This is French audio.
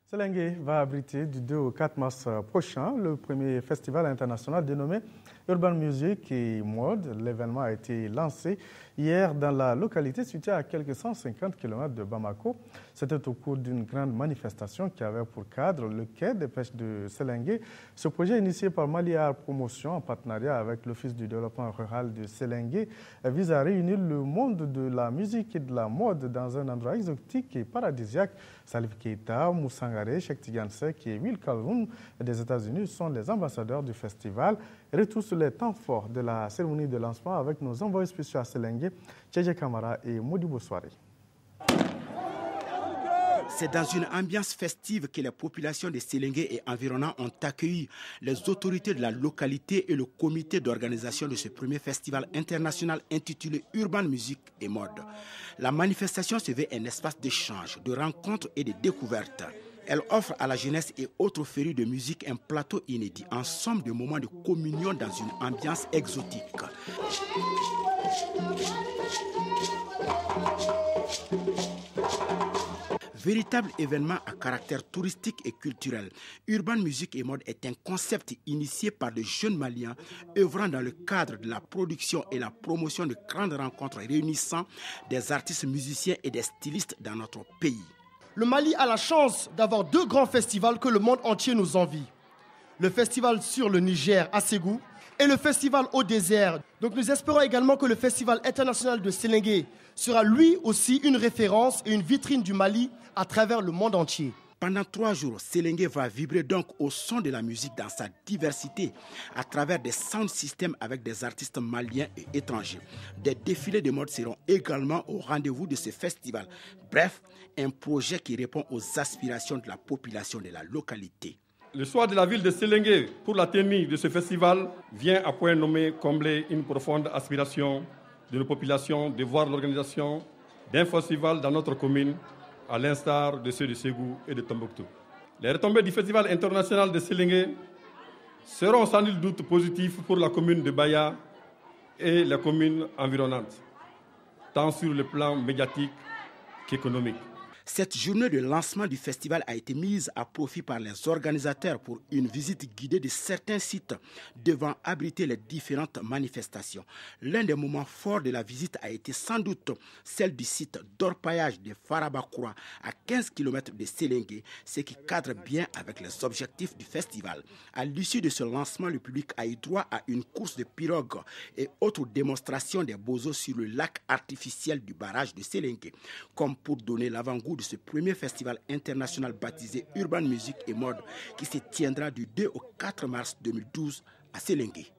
Selengue va abriter du 2 au 4 mars prochain le premier festival international dénommé Urban Music et Mode. L'événement a été lancé hier dans la localité située à quelques 150 km de Bamako. C'était au cours d'une grande manifestation qui avait pour cadre le quai des pêches de Selengue. Ce projet initié par Maliar Promotion en partenariat avec l'Office du développement rural de Selengue vise à réunir le monde de la musique et de la mode dans un endroit exotique et paradisiaque. Salif Keita, Moussangare, Cheikh Tidiane Seck et Will Calhoun des États-Unis sont les ambassadeurs du festival. Retour sur les temps forts de la cérémonie de lancement avec nos envoyés spéciaux à Selengue, Tchédje Kamara et Modibo Soare. C'est dans une ambiance festive que les populations de Selengue et environnants ont accueilli les autorités de la localité et le comité d'organisation de ce premier festival international intitulé Urban Music et Mode. La manifestation se veut un espace d'échange, de rencontres et de découvertes. Elle offre à la jeunesse et autres férus de musique un plateau inédit, en somme de moments de communion dans une ambiance exotique. Véritable événement à caractère touristique et culturel, Urban Music et Mode est un concept initié par de jeunes Maliens œuvrant dans le cadre de la production et la promotion de grandes rencontres réunissant des artistes musiciens et des stylistes dans notre pays. Le Mali a la chance d'avoir deux grands festivals que le monde entier nous envie. Le festival sur le Niger à Ségou et le festival au désert. Donc nous espérons également que le festival international de Selengue sera lui aussi une référence et une vitrine du Mali à travers le monde entier. Pendant 3 jours, Selengue va vibrer donc au son de la musique dans sa diversité à travers des sound systems avec des artistes maliens et étrangers. Des défilés de mode seront également au rendez-vous de ce festival. Bref, un projet qui répond aux aspirations de la population de la localité. Le choix de la ville de Selengue pour la tenue de ce festival vient à point nommé combler une profonde aspiration de nos populations de voir l'organisation d'un festival dans notre commune, à l'instar de ceux de Ségou et de Tombouctou. Les retombées du Festival international de Selengue seront sans nul doute positives pour la commune de Baya et les communes environnantes, tant sur le plan médiatique qu'économique. Cette journée de lancement du festival a été mise à profit par les organisateurs pour une visite guidée de certains sites devant abriter les différentes manifestations. L'un des moments forts de la visite a été sans doute celle du site d'orpaillage de Farabakoura à 15 km de Selengue, ce qui cadre bien avec les objectifs du festival. À l'issue de ce lancement, le public a eu droit à une course de pirogues et autres démonstrations des beaux-eaux sur le lac artificiel du barrage de Selengue, comme pour donner l'avant-goût de ce premier festival international baptisé Urban Music et Mode qui se tiendra du 2 au 4 mars 2012 à Selengue.